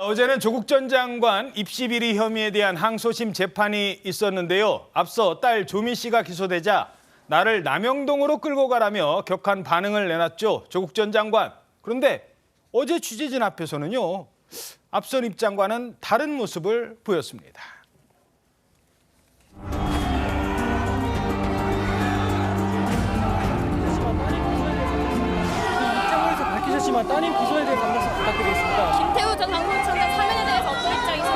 어제는 조국 전 장관 입시 비리 혐의에 대한 항소심 재판이 있었는데요. 앞서 딸 조민 씨가 기소되자 나를 남영동으로 끌고 가라며 격한 반응을 내놨죠. 조국 전 장관. 그런데 어제 취재진 앞에서는요. 앞선 입장과는 다른 모습을 보였습니다. 입장문에서 밝히셨지만 따님 기소에 대해 감사 부탁드리겠습니다. 김태우 전 강서구청장 사면에 대해서 어떤 입장이세요?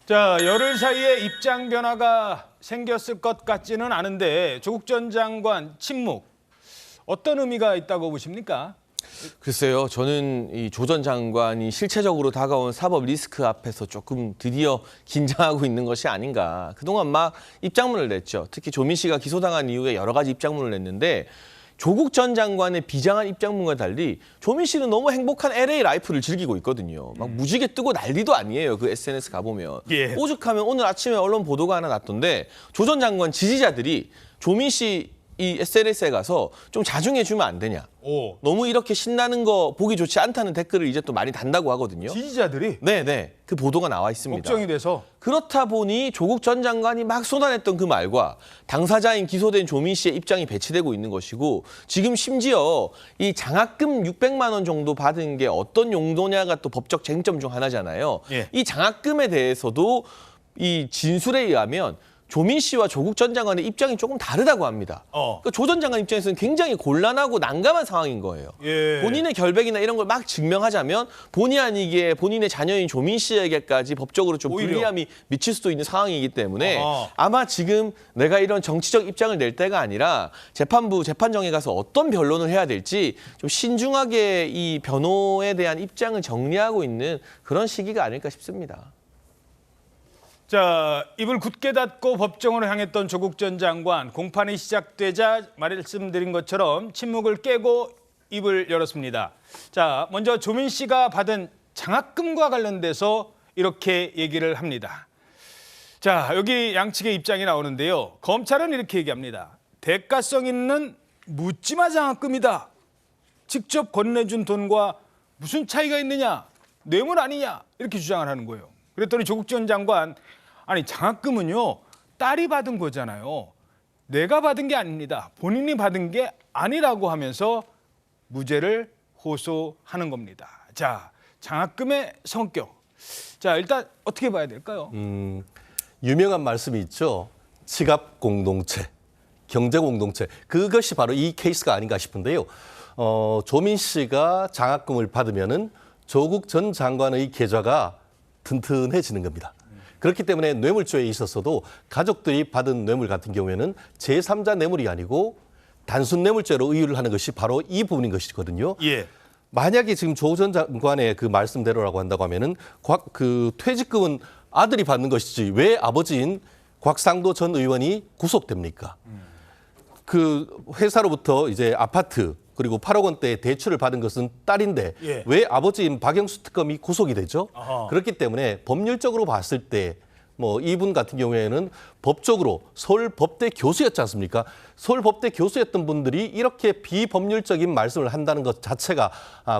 자, 열흘 사이에 입장 변화가 생겼을 것 같지는 않은데 조국 전 장관 침묵 어떤 의미가 있다고 보십니까? 글쎄요, 저는 이 조 전 장관이 실체적으로 다가온 사법 리스크 앞에서 조금 드디어 긴장하고 있는 것이 아닌가. 그동안 막 입장문을 냈죠. 특히 조민 씨가 기소당한 이후에 여러 가지 입장문을 냈는데 조국 전 장관의 비장한 입장문과 달리 조민 씨는 너무 행복한 LA 라이프를 즐기고 있거든요. 막 무지개 뜨고 난리도 아니에요. 그 SNS 가보면. 예. 오죽하면 오늘 아침에 언론 보도가 하나 났던데 조 전 장관 지지자들이 조민 씨 이 SNS에 가서 좀 자중해 주면 안 되냐. 오. 너무 이렇게 신나는 거 보기 좋지 않다는 댓글을 이제 또 많이 단다고 하거든요. 지지자들이 네네. 그 보도가 나와 있습니다. 걱정이 돼서 그렇다 보니 조국 전 장관이 막 쏟아냈던 그 말과 당사자인 기소된 조민 씨의 입장이 배치되고 있는 것이고 지금 심지어 이 장학금 600만 원 정도 받은 게 어떤 용도냐가 또 법적 쟁점 중 하나잖아요. 예. 이 장학금에 대해서도 이 진술에 의하면 조민 씨와 조국 전 장관의 입장이 조금 다르다고 합니다. 그러니까 조 전 장관 입장에서는 굉장히 곤란하고 난감한 상황인 거예요. 예. 본인의 결백이나 이런 걸 막 증명하자면 본의 아니게 본인의 자녀인 조민 씨에게까지 법적으로 좀 오히려. 불리함이 미칠 수도 있는 상황이기 때문에 아하. 아마 지금 내가 이런 정치적 입장을 낼 때가 아니라 재판부 재판정에 가서 어떤 변론을 해야 될지 좀 신중하게 이 변호에 대한 입장을 정리하고 있는 그런 시기가 아닐까 싶습니다. 자, 입을 굳게 닫고 법정으로 향했던 조국 전 장관 공판이 시작되자 말씀드린 것처럼 침묵을 깨고 입을 열었습니다. 자, 먼저 조민 씨가 받은 장학금과 관련돼서 이렇게 얘기를 합니다. 자, 여기 양측의 입장이 나오는데요. 검찰은 이렇게 얘기합니다. 대가성 있는 묻지마 장학금이다. 직접 건네준 돈과 무슨 차이가 있느냐? 뇌물 아니냐? 이렇게 주장을 하는 거예요. 그랬더니 조국 전 장관 아니 장학금은요 딸이 받은 거잖아요. 내가 받은 게 아닙니다. 본인이 받은 게 아니라고 하면서 무죄를 호소하는 겁니다. 자, 장학금의 성격. 자, 일단 어떻게 봐야 될까요? 유명한 말씀이 있죠. 지갑 공동체, 경제 공동체. 그것이 바로 이 케이스가 아닌가 싶은데요. 조민 씨가 장학금을 받으면은 조국 전 장관의 계좌가 튼튼해지는 겁니다. 그렇기 때문에 뇌물죄에 있어서도 가족들이 받은 뇌물 같은 경우에는 제3자 뇌물이 아니고 단순 뇌물죄로 의유를 하는 것이 바로 이 부분인 것이거든요. 예. 만약에 지금 조 전 장관의 그 말씀대로라고 한다고 하면은 그 퇴직금은 아들이 받는 것이지 왜 아버지인 곽상도 전 의원이 구속됩니까? 그 회사로부터 이제 아파트 그리고 8억 원대의 대출을 받은 것은 딸인데 예. 왜 아버지인 박영수 특검이 구속이 되죠? 아하. 그렇기 때문에 법률적으로 봤을 때 뭐 이분 같은 경우에는 법적으로 서울법대 교수였지 않습니까? 서울법대 교수였던 분들이 이렇게 비법률적인 말씀을 한다는 것 자체가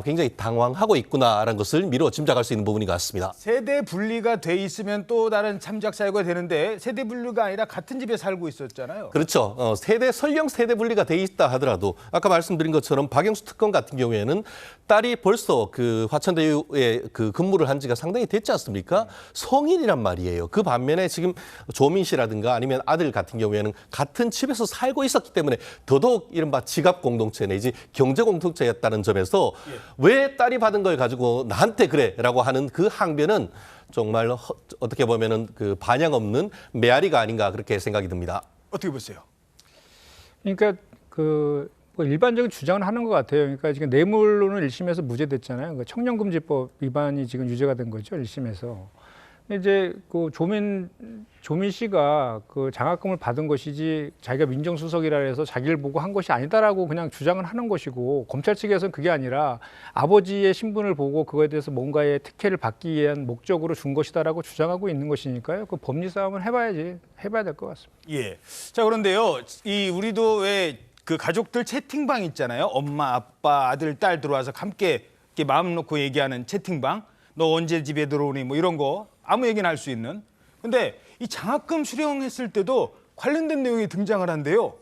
굉장히 당황하고 있구나라는 것을 미루어 짐작할 수 있는 부분인 것 같습니다. 세대 분리가 돼 있으면 또 다른 참작 사유가 되는데 세대 분리가 아니라 같은 집에 살고 있었잖아요. 그렇죠. 설령 세대 분리가 돼 있다 하더라도 아까 말씀드린 것처럼 박영수 특검 같은 경우에는 딸이 벌써 그 화천대유에 그 근무를 한 지가 상당히 됐지 않습니까? 성인이란 말이에요. 그 반면에 지금 조민 씨라든가 아니면 아들 같은 경우에는 같은 집에서 살고 있었기 때문에 더더욱 이른바 지갑 공동체 내지 경제 공동체였다는 점에서 왜 딸이 받은 걸 가지고 나한테 그래라고 하는 그 항변은 정말 어떻게 보면은 그 반향 없는 메아리가 아닌가 그렇게 생각이 듭니다. 어떻게 보세요? 그러니까 뭐 일반적인 주장을 하는 것 같아요. 그러니까 지금 뇌물로는 1심에서 무죄됐잖아요. 그러니까 청년금지법 위반이 지금 유죄가 된 거죠, 1심에서. 이제 그 조민 씨가 그 장학금을 받은 것이지 자기가 민정수석이라 해서 자기를 보고 한 것이 아니다라고 그냥 주장을 하는 것이고, 검찰 측에서는 그게 아니라 아버지의 신분을 보고 그거에 대해서 뭔가의 특혜를 받기 위한 목적으로 준 것이다라고 주장하고 있는 것이니까요. 그 법리 싸움은 해봐야 될 것 같습니다. 예. 자, 그런데요. 우리도 왜 그 가족들 채팅방 있잖아요. 엄마, 아빠, 아들, 딸 들어와서 함께 이렇게 마음 놓고 얘기하는 채팅방. 너 언제 집에 들어오니? 뭐 이런 거 아무 얘기나 할 수 있는. 근데 이 장학금 수령했을 때도 관련된 내용이 등장을 한대요.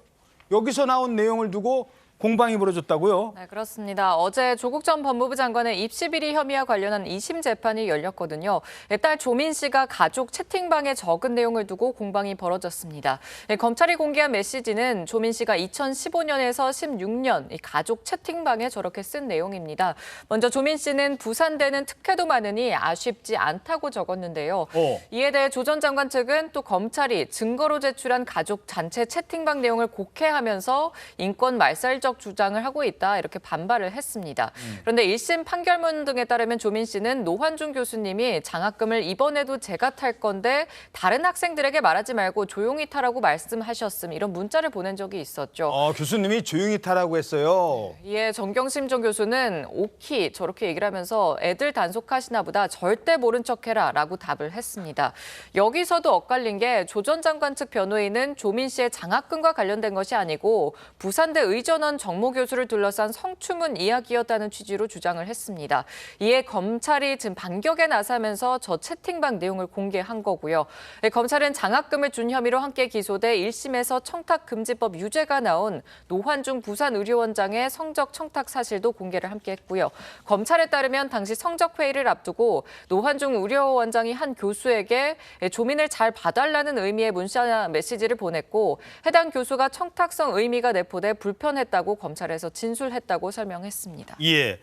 여기서 나온 내용을 두고 공방이 벌어졌다고요? 네, 그렇습니다. 어제 조국 전 법무부 장관의 입시 비리 혐의와 관련한 2심 재판이 열렸거든요. 딸 조민 씨가 가족 채팅방에 적은 내용을 두고 공방이 벌어졌습니다. 검찰이 공개한 메시지는 조민 씨가 2015년에서 16년 이 가족 채팅방에 저렇게 쓴 내용입니다. 먼저 조민 씨는 부산대는 특혜도 많으니 아쉽지 않다고 적었는데요. 이에 대해 조 전 장관 측은 또 검찰이 증거로 제출한 가족 단체 채팅방 내용을 곡해하면서 인권 말살적 주장을 하고 있다, 이렇게 반발을 했습니다. 그런데 1심 판결문 등에 따르면 조민 씨는 노환중 교수님이 장학금을 이번에도 제가 탈 건데 다른 학생들에게 말하지 말고 조용히 타라고 말씀하셨음, 이런 문자를 보낸 적이 있었죠. 교수님이 조용히 타라고 했어요. 이에 정경심 전 교수는 오키 저렇게 얘기를 하면서 애들 단속하시나 보다, 절대 모른 척해라 라고 답을 했습니다. 여기서도 엇갈린 게 조 전 장관 측 변호인은 조민 씨의 장학금과 관련된 것이 아니고 부산대 의전원 정모 교수를 둘러싼 성추문 이야기였다는 취지로 주장을 했습니다. 이에 검찰이 지금 반격에 나서면서 저 채팅방 내용을 공개한 거고요. 검찰은 장학금을 준 혐의로 함께 기소돼 1심에서 청탁금지법 유죄가 나온 노환중 부산의료원장의 성적 청탁 사실도 공개를 함께 했고요. 검찰에 따르면 당시 성적회의를 앞두고 노환중 의료원장이 한 교수에게 조민을 잘 봐달라는 의미의 문자 메시지를 보냈고, 해당 교수가 청탁성 의미가 내포돼 불편했다고 검찰에서 진술했다고 설명했습니다. 예.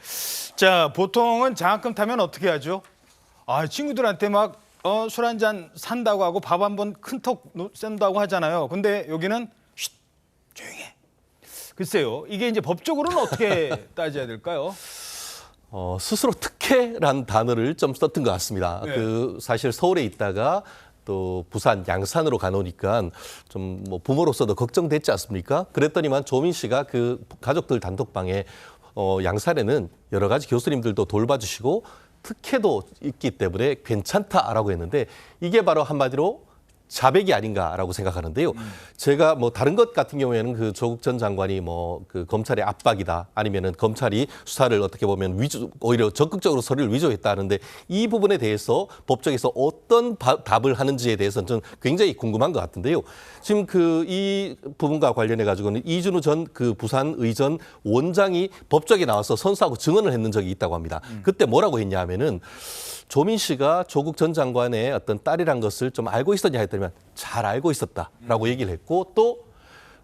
자, 보통은 장학금 타면 어떻게 하죠? 친구들한테 막 술 한 잔 산다고 하고 밥 한 번 큰 턱 쏜다고 하잖아요. 근데 여기는 쉿, 조용해. 글쎄요. 이게 이제 법적으로는 어떻게 따져야 될까요? 스스로 특혜란 단어를 좀 썼던 것 같습니다. 네. 사실 서울에 있다가 또 부산 양산으로 가놓으니까 좀 뭐 부모로서도 걱정됐지 않습니까? 그랬더니만 조민 씨가 그 가족들 단톡방에 양산에는 여러 가지 교수님들도 돌봐주시고 특혜도 있기 때문에 괜찮다라고 했는데, 이게 바로 한마디로 자백이 아닌가라고 생각하는데요. 제가 뭐 다른 것 같은 경우에는 그 조국 전 장관이 뭐 그 검찰의 압박이다, 아니면은 검찰이 수사를 어떻게 보면 오히려 적극적으로 서류를 위조했다 하는데, 이 부분에 대해서 법정에서 어떤 답을 하는지에 대해서는 좀 굉장히 궁금한 것 같은데요. 지금 이 부분과 관련해 가지고는 이준우 전 그 부산 의전 원장이 법정에 나와서 선수하고 증언을 했는 적이 있다고 합니다. 그때 뭐라고 했냐 하면은, 조민 씨가 조국 전 장관의 어떤 딸이란 것을 좀 알고 있었냐 했더니 잘 알고 있었다라고 얘기를 했고, 또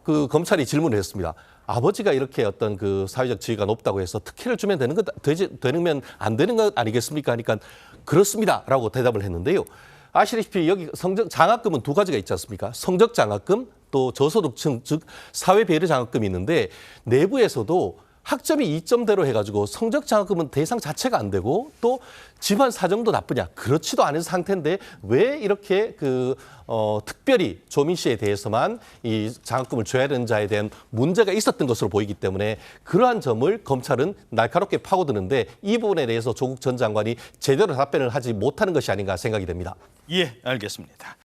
그 검찰이 질문을 했습니다. 아버지가 이렇게 어떤 그 사회적 지위가 높다고 해서 특혜를 주면 되면 안 되는 것 아니겠습니까? 하니까 그렇습니다라고 대답을 했는데요. 아시다시피 여기 장학금은 두 가지가 있지 않습니까? 성적 장학금, 또 저소득층, 즉 사회 배려 장학금이 있는데, 내부에서도 학점이 2점대로 해가지고 성적 장학금은 대상 자체가 안 되고, 또 집안 사정도 나쁘냐, 그렇지도 않은 상태인데 왜 이렇게 특별히 조민 씨에 대해서만 이 장학금을 줘야 되는 자에 대한 문제가 있었던 것으로 보이기 때문에, 그러한 점을 검찰은 날카롭게 파고드는데, 이 부분에 대해서 조국 전 장관이 제대로 답변을 하지 못하는 것이 아닌가 생각이 됩니다. 예, 알겠습니다.